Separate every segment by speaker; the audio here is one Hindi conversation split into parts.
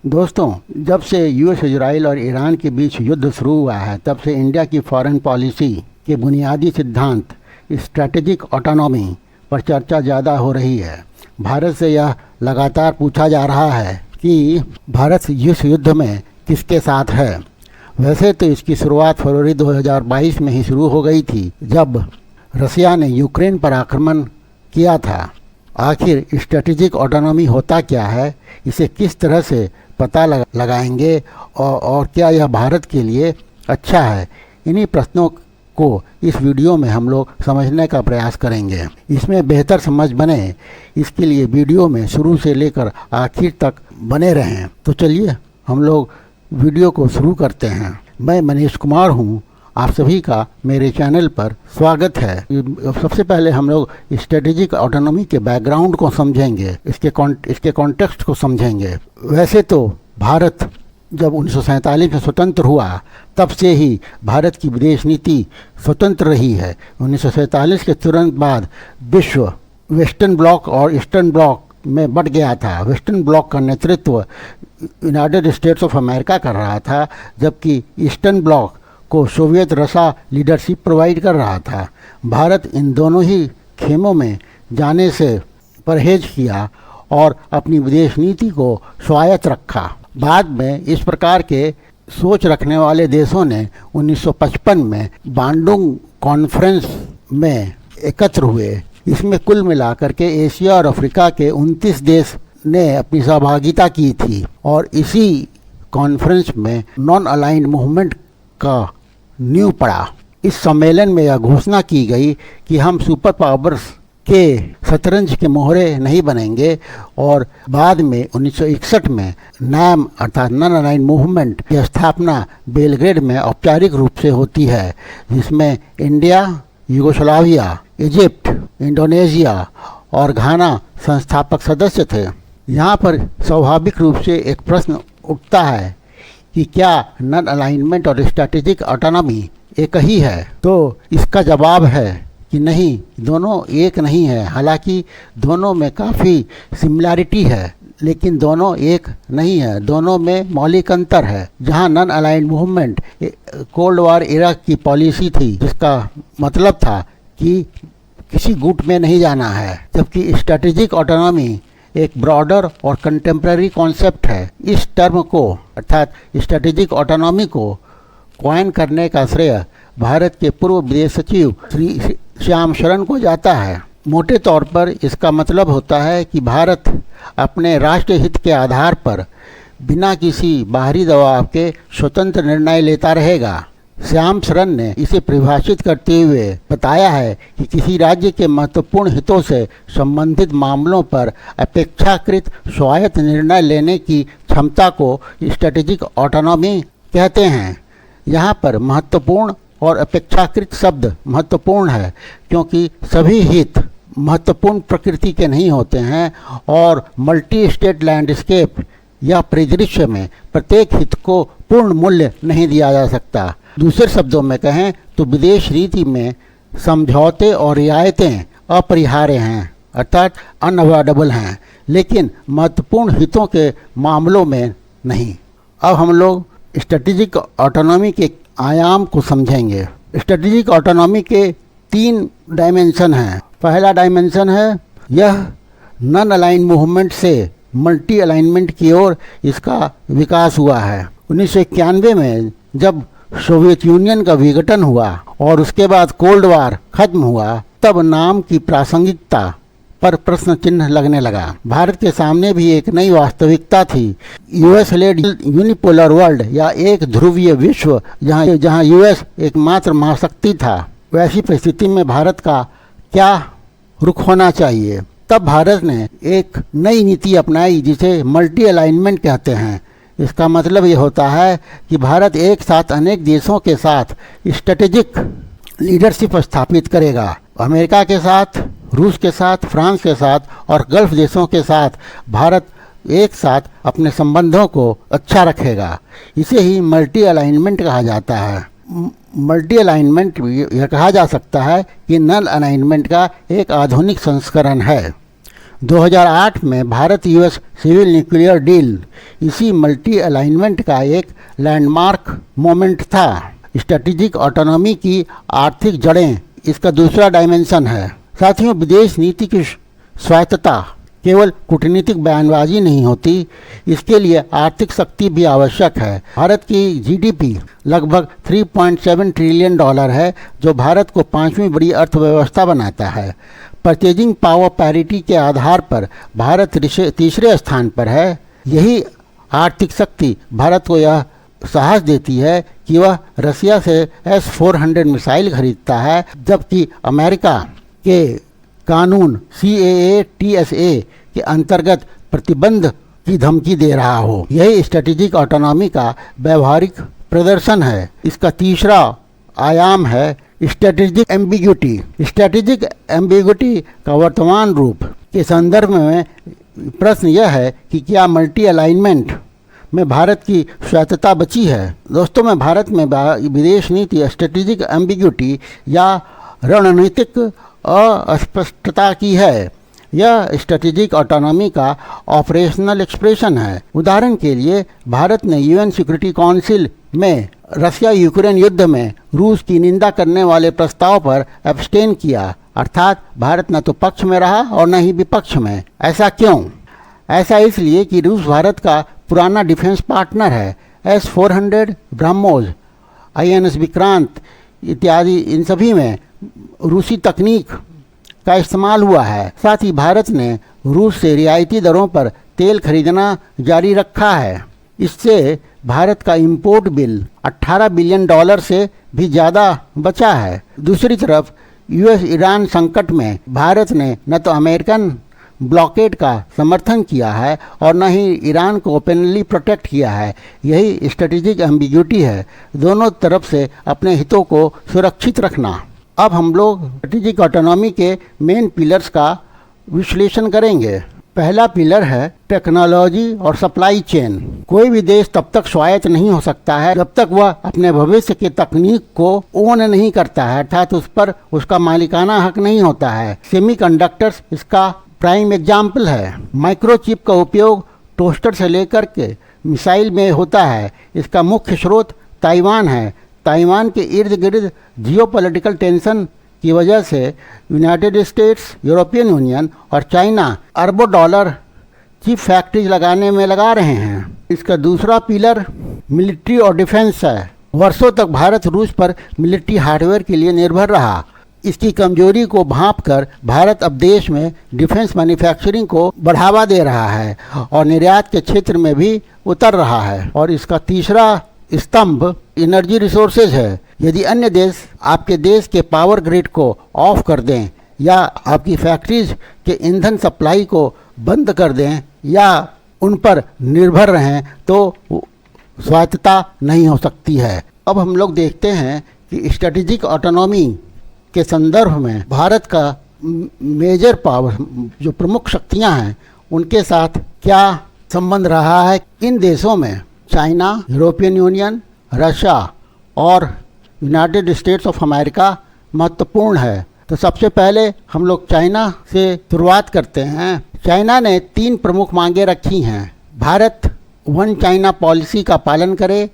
Speaker 1: दोस्तों, जब से यूएस, इजराइल और ईरान के बीच युद्ध शुरू हुआ है, तब से इंडिया की फॉरेन पॉलिसी के बुनियादी सिद्धांत स्ट्रैटेजिक ऑटोनॉमी पर चर्चा ज़्यादा हो रही है। भारत से यह लगातार पूछा जा रहा है कि भारत इस युद्ध में किसके साथ है। वैसे तो इसकी शुरुआत फरवरी 2022 में ही शुरू हो गई थी, जब रसिया ने यूक्रेन पर आक्रमण किया था। आखिर स्ट्रैटेजिक ऑटोनॉमी होता क्या है, इसे किस तरह से पता लगाएंगे और क्या यह भारत के लिए अच्छा है, इन्हीं प्रश्नों को इस वीडियो में हम लोग समझने का प्रयास करेंगे। इसमें बेहतर समझ बने, इसके लिए वीडियो में शुरू से लेकर आखिर तक बने रहें। तो चलिए हम लोग वीडियो को शुरू करते हैं। मैं मनीष कुमार हूँ, आप सभी का मेरे चैनल पर स्वागत है। सबसे पहले हम लोग स्ट्रेटेजिक ऑटोनॉमी के बैकग्राउंड को समझेंगे, इसके कॉन्टेक्स्ट को समझेंगे। वैसे तो भारत जब 1947 में स्वतंत्र हुआ, तब से ही भारत की विदेश नीति स्वतंत्र रही है। 1947 के तुरंत बाद विश्व वेस्टर्न ब्लॉक और ईस्टर्न ब्लॉक में बट गया था। वेस्टर्न ब्लॉक का नेतृत्व यूनाइटेड स्टेट्स ऑफ अमेरिका कर रहा था, जबकि ईस्टर्न ब्लॉक को सोवियत रसा लीडरशिप प्रोवाइड कर रहा था। भारत इन दोनों ही खेमों में जाने से परहेज किया और अपनी विदेश नीति को स्वायत्त रखा। बाद में इस प्रकार के सोच रखने वाले देशों ने 1955 में बांडुंग कॉन्फ्रेंस में एकत्र हुए। इसमें कुल मिलाकर के एशिया और अफ्रीका के 29 देश ने अपनी सहभागिता की थी और इसी कॉन्फ्रेंस में नॉन अलाइंड मूवमेंट का नींव पड़ा। इस सम्मेलन में यह घोषणा की गई कि हम सुपर पावर्स के शतरंज के मोहरे नहीं बनेंगे और बाद में 1961 में नाम अर्थात नॉन अलाइंड मूवमेंट की स्थापना बेलग्रेड में औपचारिक रूप से होती है, जिसमें इंडिया, यूगोस्लाविया, इजिप्ट, इंडोनेशिया और घाना संस्थापक सदस्य थे। यहाँ पर स्वाभाविक रूप से एक प्रश्न उठता है कि क्या नॉन अलाइनमेंट और स्ट्रैटेजिक ऑटोनॉमी एक ही है? तो इसका जवाब है कि नहीं, दोनों एक नहीं है। हालांकि दोनों में काफ़ी सिमिलैरिटी है, लेकिन दोनों एक नहीं है। दोनों में मौलिक अंतर है। जहां non aligned movement cold war era की पॉलिसी थी, जिसका मतलब था कि किसी गुट में नहीं जाना है, जबकि स्ट्रैटेजिक ऑटोनॉमी एक ब्रॉडर और कंटेम्प्रेरी कॉन्सेप्ट है। इस टर्म को अर्थात स्ट्रैटेजिक ऑटोनॉमी को कॉइन करने का श्रेय भारत के पूर्व विदेश सचिव श्री श्याम शरण को जाता है। मोटे तौर पर इसका मतलब होता है कि भारत अपने राष्ट्रीय हित के आधार पर बिना किसी बाहरी दबाव के स्वतंत्र निर्णय लेता रहेगा। श्याम शरण ने इसे परिभाषित करते हुए बताया है कि किसी राज्य के महत्वपूर्ण हितों से संबंधित मामलों पर अपेक्षाकृत स्वायत्त निर्णय लेने की क्षमता को स्ट्रैटेजिक ऑटोनॉमी कहते हैं। यहाँ पर महत्वपूर्ण और अपेक्षाकृत शब्द महत्वपूर्ण है, क्योंकि सभी हित महत्वपूर्ण प्रकृति के नहीं होते हैं और मल्टी स्टेट लैंडस्केप या परिदृश्य में प्रत्येक हित को पूर्ण मूल्य नहीं दिया जा सकता। दूसरे शब्दों में कहें तो विदेश नीति में समझौते और रियायतें अपरिहार्य हैं, अर्थात अनअवॉइडेबल हैं, लेकिन महत्वपूर्ण हितों के मामलों में नहीं। अब हम लोग स्ट्रैटेजिक ऑटोनॉमी के आयाम को समझेंगे। स्ट्रैटेजिक ऑटोनॉमी के 3 डायमेंशन हैं। पहला डायमेंशन है यह नॉन अलाइंड मूवमेंट से मल्टी अलाइनमेंट की ओर इसका विकास हुआ है। 1991 में जब सोवियत यूनियन का विघटन हुआ और उसके बाद कोल्ड वॉर खत्म हुआ, तब नाम की प्रासंगिकता पर प्रश्न चिन्ह लगने लगा। भारत के सामने भी एक नई वास्तविकता थी। यूएस लेड यूनिपोलर वर्ल्ड या एक ध्रुवीय विश्व, जहां यूएस एकमात्र महाशक्ति था। वैसी परिस्थिति में भारत का क्या रुख होना चाहिए? तब भारत ने एक नई नीति अपनाई, जिसे मल्टी अलाइनमेंट कहते हैं। इसका मतलब ये होता है कि भारत एक साथ अनेक देशों के साथ स्ट्रैटेजिक लीडरशिप स्थापित करेगा। अमेरिका के साथ, रूस के साथ, फ्रांस के साथ और गल्फ देशों के साथ भारत एक साथ अपने संबंधों को अच्छा रखेगा। इसे ही मल्टी अलाइनमेंट कहा जाता है। मल्टी अलाइनमेंट यह कहा जा सकता है कि नॉन अलाइनमेंट का एक आधुनिक संस्करण है। 2008 में Bharat US civil nuclear deal इसी मल्टी अलाइनमेंट का एक लैंडमार्क मोमेंट था। स्ट्रेटेजिक ऑटोनॉमी की आर्थिक जड़ें इसका दूसरा डायमेंशन है। साथियों, विदेश नीति की स्वायत्तता केवल कूटनीतिक बयानबाजी नहीं होती, इसके लिए आर्थिक शक्ति भी आवश्यक है। भारत की जीडीपी लगभग 3.7 ट्रिलियन डॉलर है, जो भारत को 5वीं बड़ी अर्थव्यवस्था बनाता है। परचेजिंग पावर पैरिटी के आधार पर भारत तीसरे स्थान पर है। यही आर्थिक शक्ति भारत को यह साहस देती है कि वह रसिया से S-400 मिसाइल खरीदता है, जबकि अमेरिका के कानून CAA-TSA के अंतर्गत प्रतिबंध की धमकी दे रहा हो। यही स्ट्रेटेजिक ऑटोनॉमी का व्यवहारिक प्रदर्शन है। इसका तीसरा आयाम है स्ट्रेटेजिक एम्बिग्यूटी। स्ट्रेटेजिक एम्बिग्यूटी का वर्तमान रूप के संदर्भ में प्रश्न यह है कि क्या मल्टी अलाइनमेंट में भारत की स्वायत्तता बची है। दोस्तों, में भारत में विदेश नीति स्ट्रेटेजिक एम्बिग्यूटी या रणनीतिक अस्पष्टता की है। यह स्ट्रेटेजिक ऑटोनॉमी का ऑपरेशनल एक्सप्रेशन है। उदाहरण के लिए, भारत ने यूएन सिक्योरिटी काउंसिल में रसिया यूक्रेन युद्ध में रूस की निंदा करने वाले प्रस्ताव पर एब्सटेन किया, अर्थात भारत न तो पक्ष में रहा और न ही विपक्ष में। ऐसा क्यों? ऐसा इसलिए कि रूस भारत का पुराना डिफेंस पार्टनर है। S-400, ब्रह्मोस, INS विक्रांत इत्यादि, इन सभी में रूसी तकनीक का इस्तेमाल हुआ है। साथ ही भारत ने रूस से रियायती दरों पर तेल खरीदना जारी रखा है। इससे भारत का इंपोर्ट बिल 18 बिलियन डॉलर से भी ज़्यादा बचा है। दूसरी तरफ यूएस ईरान संकट में भारत ने न तो अमेरिकन ब्लॉकेड का समर्थन किया है और न ही ईरान को ओपनली प्रोटेक्ट किया है। यही स्ट्रेटेजिक एम्बिग्यूटी है, दोनों तरफ से अपने हितों को सुरक्षित रखना। अब हम लोग स्ट्रेटेजिक ऑटोनॉमी के मेन पिलर्स का विश्लेषण करेंगे। पहला पिलर है टेक्नोलॉजी और सप्लाई चेन। कोई भी देश तब तक स्वायत्त नहीं हो सकता है जब तक वह अपने भविष्य की तकनीक को ओन नहीं करता है, अर्थात उस पर उसका मालिकाना हक नहीं होता है। सेमीकंडक्टर्स इसका प्राइम एग्जाम्पल है। माइक्रोचिप का उपयोग टोस्टर से लेकर के मिसाइल में होता है। इसका मुख्य स्रोत ताइवान है। ताइवान के इर्द गिर्द जियोपॉलिटिकल टेंशन की वजह से यूनाइटेड स्टेट्स, यूरोपियन यूनियन और चाइना अरबों डॉलर चिप फैक्ट्रीज लगाने में लगा रहे हैं। इसका दूसरा पिलर मिलिट्री और डिफेंस है। वर्षों तक भारत रूस पर मिलिट्री हार्डवेयर के लिए निर्भर रहा। इसकी कमजोरी को भांपकर भारत अब देश में डिफेंस मैन्युफैक्चरिंग को बढ़ावा दे रहा है और निर्यात के क्षेत्र में भी उतर रहा है। और इसका तीसरा स्तंभ एनर्जी रिसोर्सेज है। यदि अन्य देश आपके देश के पावर ग्रिड को ऑफ कर दें या आपकी फैक्ट्रीज के ईंधन सप्लाई को बंद कर दें या उन पर निर्भर रहें तो स्वायत्तता नहीं हो सकती है। अब हम लोग देखते हैं कि स्ट्रेटेजिक ऑटोनॉमी के संदर्भ में भारत का मेजर पावर, जो प्रमुख शक्तियां हैं, उनके साथ क्या संबंध रहा है। इन देशों में चाइना, यूरोपियन यूनियन, रशिया और यूनाइटेड स्टेट्स ऑफ अमेरिका महत्वपूर्ण है। तो सबसे पहले हम लोग चाइना से शुरुआत करते हैं। चाइना ने 3 प्रमुख मांगे रखी हैं। भारत वन चाइना पॉलिसी का पालन करे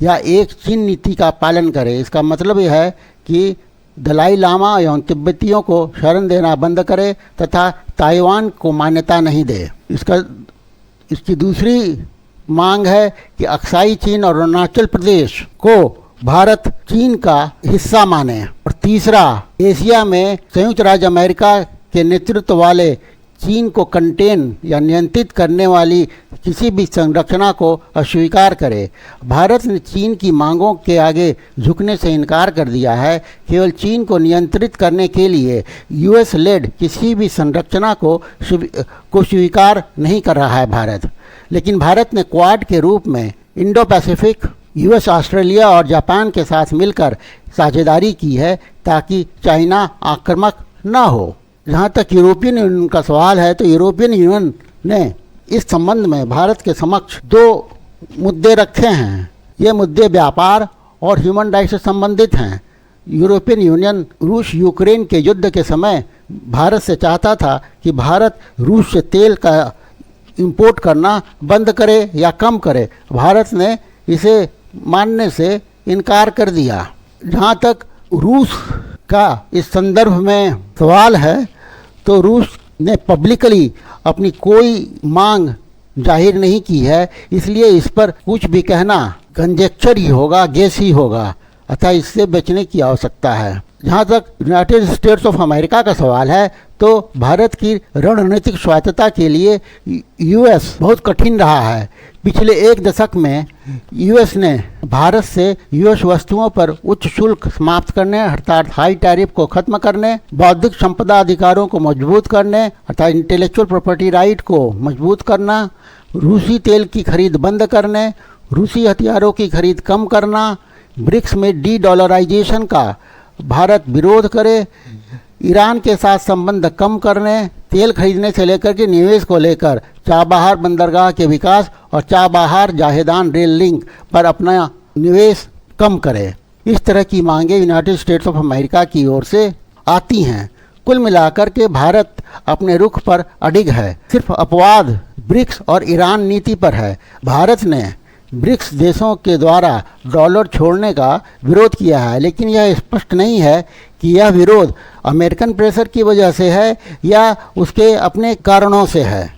Speaker 1: या एक चीन नीति का पालन करे। इसका मतलब यह है कि दलाई लामा एवं तिब्बतियों को शरण देना बंद करे तथा ताइवान को मान्यता नहीं दे। इसकी दूसरी मांग है कि अक्साई चीन और अरुणाचल प्रदेश को भारत चीन का हिस्सा माने। और तीसरा, एशिया में संयुक्त राज्य अमेरिका के नेतृत्व वाले चीन को कंटेन या नियंत्रित करने वाली किसी भी संरचना को अस्वीकार करे। भारत ने चीन की मांगों के आगे झुकने से इनकार कर दिया है। केवल चीन को नियंत्रित करने के लिए यूएस लेड किसी भी संरचना को स्वीकार नहीं कर रहा है भारत। लेकिन भारत ने क्वाड के रूप में इंडो पैसिफिक, यूएस, ऑस्ट्रेलिया और जापान के साथ मिलकर साझेदारी की है ताकि चाइना आक्रामक न हो। जहाँ तक यूरोपियन यूनियन का सवाल है तो यूरोपियन यूनियन ने इस संबंध में भारत के समक्ष 2 मुद्दे रखे हैं। ये मुद्दे व्यापार और ह्यूमन राइट्स से संबंधित हैं। यूरोपियन यूनियन रूस यूक्रेन के युद्ध के समय भारत से चाहता था कि भारत रूस से तेल का इंपोर्ट करना बंद करे या कम करे। भारत ने इसे मानने से इनकार कर दिया। जहाँ तक रूस का इस संदर्भ में सवाल है, तो रूस ने पब्लिकली अपनी कोई मांग जाहिर नहीं की है, इसलिए इस पर कुछ भी कहना कंजेक्चर ही होगा, गेस ही होगा, अतः इससे बचने की आवश्यकता है। जहाँ तक यूनाइटेड स्टेट्स ऑफ अमेरिका का सवाल है, तो भारत की रणनीतिक स्वायत्तता के लिए यूएस बहुत कठिन रहा है। पिछले एक दशक में यूएस ने भारत से यूएस वस्तुओं पर उच्च शुल्क समाप्त करने अर्थात हाई टैरिफ को खत्म करने, बौद्धिक संपदा अधिकारों को मजबूत करने अर्थात इंटेलेक्चुअल प्रॉपर्टी राइट को मजबूत करना, रूसी तेल की खरीद बंद करने, रूसी हथियारों की खरीद कम करना, ब्रिक्स में डी-डॉलराइजेशन का भारत विरोध करे, ईरान के साथ संबंध कम करने, तेल खरीदने से लेकर के निवेश को लेकर चाबहार बंदरगाह के विकास और चाबहार जाहेदान रेल लिंक पर अपना निवेश कम करे। इस तरह की मांगें यूनाइटेड स्टेट्स ऑफ अमेरिका की ओर से आती हैं। कुल मिलाकर के भारत अपने रुख पर अडिग है। सिर्फ अपवाद ब्रिक्स और ईरान नीति पर है। भारत ने ब्रिक्स देशों के द्वारा डॉलर छोड़ने का विरोध किया है, लेकिन यह स्पष्ट नहीं है कि यह विरोध अमेरिकन प्रेशर की वजह से है या उसके अपने कारणों से है।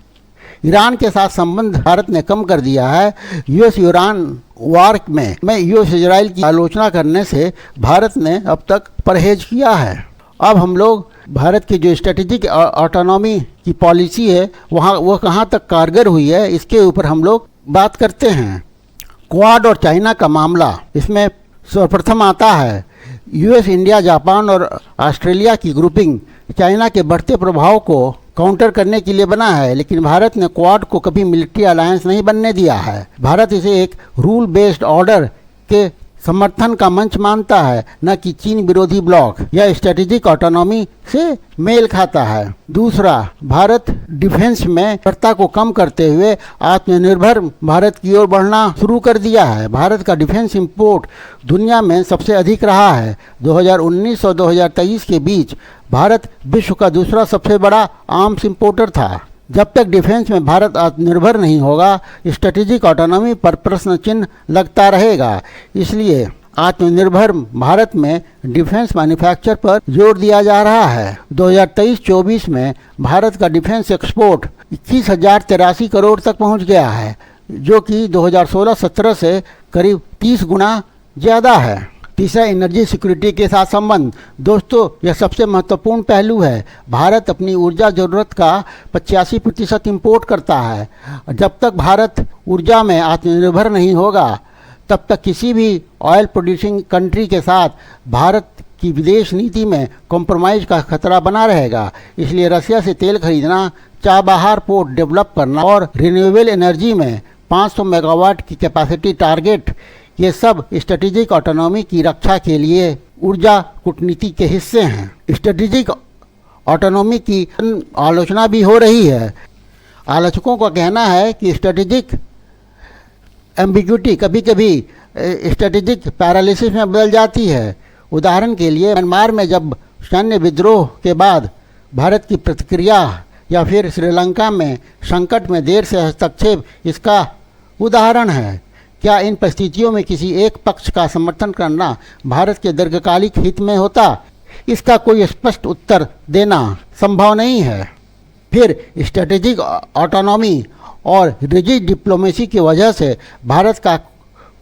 Speaker 1: ईरान के साथ संबंध भारत ने कम कर दिया है। यूएस ईरान वार में यूएस इजराइल की आलोचना करने से भारत ने अब तक परहेज किया है। अब हम लोग भारत की जो स्ट्रेटेजिक ऑटोनॉमी की पॉलिसी है वह कहाँ तक कारगर हुई है, इसके ऊपर हम लोग बात करते हैं। क्वाड और चाइना का मामला इसमें सर्वप्रथम आता है। यूएस, इंडिया, जापान और ऑस्ट्रेलिया की ग्रुपिंग चाइना के बढ़ते प्रभाव को काउंटर करने के लिए बना है, लेकिन भारत ने क्वाड को कभी मिलिट्री अलायंस नहीं बनने दिया है। भारत इसे एक रूल बेस्ड ऑर्डर के समर्थन का मंच मानता है, न कि चीन विरोधी ब्लॉक। यह स्ट्रेटेजिक ऑटोनॉमी से मेल खाता है। दूसरा, भारत डिफेंस में कर्ता को कम करते हुए आत्मनिर्भर भारत की ओर बढ़ना शुरू कर दिया है। भारत का डिफेंस इंपोर्ट दुनिया में सबसे अधिक रहा है। 2019 और 2023 के बीच भारत विश्व का दूसरा सबसे बड़ा आर्म्स इंपोर्टर था। जब तक डिफेंस में भारत आत्मनिर्भर नहीं होगा, स्ट्रेटेजिक ऑटोनॉमी पर प्रश्न चिन्ह लगता रहेगा। इसलिए आत्मनिर्भर भारत में डिफेंस मैन्युफैक्चर पर जोर दिया जा रहा है। 2023-24 में भारत का डिफेंस एक्सपोर्ट 21,083 करोड़ तक पहुंच गया है, जो कि 2016-17 से करीब 30 गुना ज़्यादा है। तीसरा, एनर्जी सिक्योरिटी के साथ संबंध। दोस्तों, यह सबसे महत्वपूर्ण पहलू है। भारत अपनी ऊर्जा ज़रूरत का 85% इम्पोर्ट करता है। जब तक भारत ऊर्जा में आत्मनिर्भर नहीं होगा, तब तक किसी भी ऑयल प्रोड्यूसिंग कंट्री के साथ भारत की विदेश नीति में कॉम्प्रोमाइज़ का खतरा बना रहेगा। इसलिए रसिया से तेल खरीदना, चाबहार पोर्ट डेवलप करना और रिन्यूएबल एनर्जी में 500 मेगावाट की कैपेसिटी टारगेट, ये सब स्ट्रेटेजिक ऑटोनॉमी की रक्षा के लिए ऊर्जा कूटनीति के हिस्से हैं। स्ट्रेटेजिक ऑटोनॉमी की आलोचना भी हो रही है। आलोचकों का कहना है कि स्ट्रेटेजिक एम्बिग्यूटी कभी कभी स्ट्रेटेजिक पैरालिसिस में बदल जाती है। उदाहरण के लिए, म्यांमार में जब सैन्य विद्रोह के बाद भारत की प्रतिक्रिया, या फिर श्रीलंका में संकट में देर से हस्तक्षेप इसका उदाहरण है। क्या इन परिस्थितियों में किसी एक पक्ष का समर्थन करना भारत के दीर्घकालिक हित में होता? इसका कोई स्पष्ट उत्तर देना संभव नहीं है। फिर स्ट्रेटेजिक ऑटोनॉमी और रिजिड डिप्लोमेसी की वजह से भारत का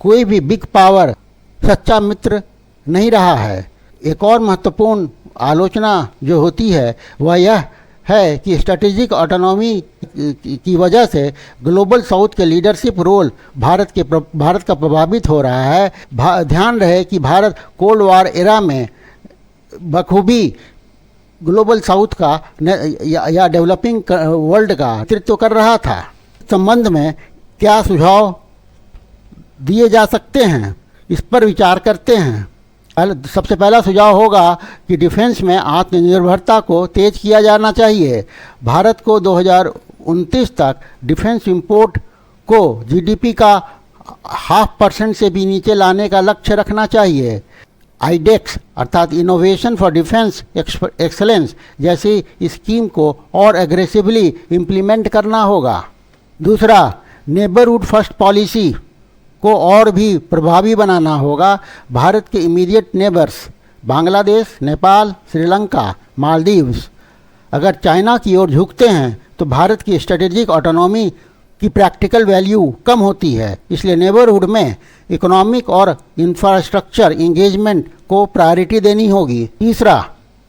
Speaker 1: कोई भी बिग पावर सच्चा मित्र नहीं रहा है। एक और महत्वपूर्ण आलोचना जो होती है वह यह है कि स्ट्रेटेजिक ऑटोनॉमी की वजह से ग्लोबल साउथ के लीडरशिप रोल भारत का प्रभावित हो रहा है। ध्यान रहे कि भारत कोल्ड वॉर एरा में बखूबी ग्लोबल साउथ का या डेवलपिंग वर्ल्ड का नेतृत्व कर रहा था। संबंध में क्या सुझाव दिए जा सकते हैं, इस पर विचार करते हैं। सबसे पहला सुझाव होगा कि डिफेंस में आत्मनिर्भरता को तेज किया जाना चाहिए। भारत को 2029 तक डिफेंस इंपोर्ट को जीडीपी का 0.5% से भी नीचे लाने का लक्ष्य रखना चाहिए। आईडेक्स अर्थात इनोवेशन फॉर डिफेंस एक्सलेंस जैसी स्कीम को और एग्रेसिवली इम्प्लीमेंट करना होगा। दूसरा, नेबरहुड फर्स्ट पॉलिसी को और भी प्रभावी बनाना होगा। भारत के इमीडिएट नेबर्स बांग्लादेश, नेपाल, श्रीलंका, मालदीव्स अगर चाइना की ओर झुकते हैं तो भारत की स्ट्रेटेजिक ऑटोनॉमी की प्रैक्टिकल वैल्यू कम होती है। इसलिए नेबरहुड में इकोनॉमिक और इंफ्रास्ट्रक्चर इंगेजमेंट को प्रायोरिटी देनी होगी। तीसरा,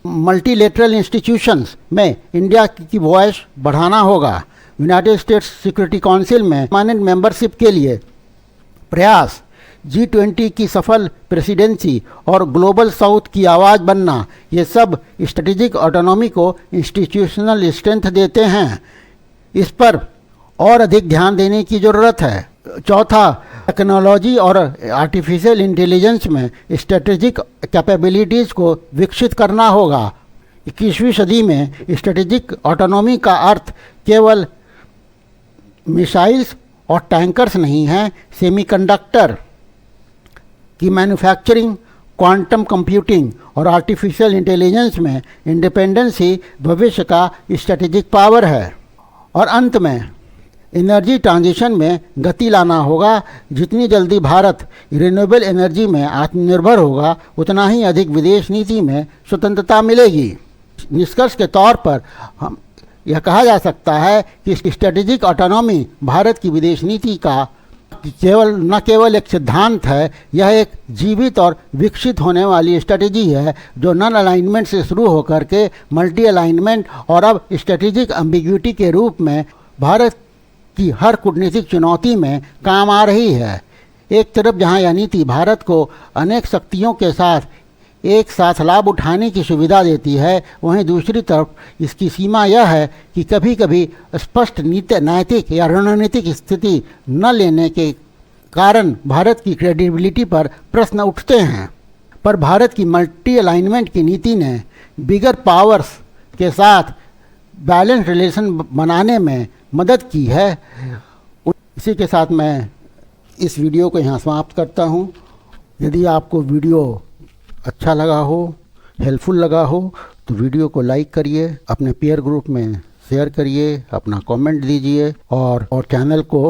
Speaker 1: मल्टीलेटरल इंस्टीट्यूशंस में इंडिया की वॉइस बढ़ाना होगा। यूनाइटेड स्टेट्स सिक्योरिटी काउंसिल में परमानेंट मेंबरशिप के लिए प्रयास, G20 की सफल प्रेसिडेंसी और ग्लोबल साउथ की आवाज़ बनना, ये सब स्ट्रेटेजिक ऑटोनॉमी को इंस्टीट्यूशनल स्ट्रेंथ देते हैं। इस पर और अधिक ध्यान देने की ज़रूरत है। चौथा, टेक्नोलॉजी और आर्टिफिशियल इंटेलिजेंस में स्ट्रेटेजिक कैपेबिलिटीज़ को विकसित करना होगा। 21वीं सदी में स्ट्रेटेजिक ऑटोनॉमी का अर्थ केवल मिसाइल्स और टैंकर्स नहीं है। सेमीकंडक्टर की मैन्युफैक्चरिंग, क्वांटम कंप्यूटिंग और आर्टिफिशियल इंटेलिजेंस में इंडिपेंडेंस ही भविष्य का स्ट्रेटेजिक पावर है। और अंत में एनर्जी ट्रांजिशन में गति लाना होगा। जितनी जल्दी भारत रिन्यूएबल एनर्जी में आत्मनिर्भर होगा, उतना ही अधिक विदेश नीति में स्वतंत्रता मिलेगी। निष्कर्ष के तौर पर हम यह कहा जा सकता है कि स्ट्रेटेजिक ऑटोनॉमी भारत की विदेश नीति का न केवल एक सिद्धांत है, यह एक जीवित और विकसित होने वाली स्ट्रेटेजी है जो नॉन अलाइनमेंट से शुरू होकर के मल्टी अलाइनमेंट और अब स्ट्रेटेजिक एम्बिग्युइटी के रूप में भारत की हर कूटनीतिक चुनौती में काम आ रही है। एक तरफ जहां यह नीति भारत को अनेक शक्तियों के साथ एक साथ लाभ उठाने की सुविधा देती है, वहीं दूसरी तरफ इसकी सीमा यह है कि कभी कभी स्पष्ट नैतिक या रणनीतिक स्थिति न लेने के कारण भारत की क्रेडिबिलिटी पर प्रश्न उठते हैं। पर भारत की मल्टी अलाइनमेंट की नीति ने बिगर पावर्स के साथ बैलेंस रिलेशन बनाने में मदद की है। इसी के साथ मैं इस वीडियो को यहाँ समाप्त करता हूँ। यदि आपको वीडियो अच्छा लगा हो, हेल्पफुल लगा हो, तो वीडियो को लाइक करिए, अपने पीयर ग्रुप में शेयर करिए, अपना कमेंट दीजिए और चैनल को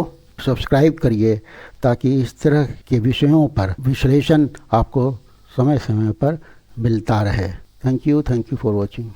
Speaker 1: सब्सक्राइब करिए ताकि इस तरह के विषयों पर विश्लेषण आपको समय समय पर मिलता रहे। Thank you for watching.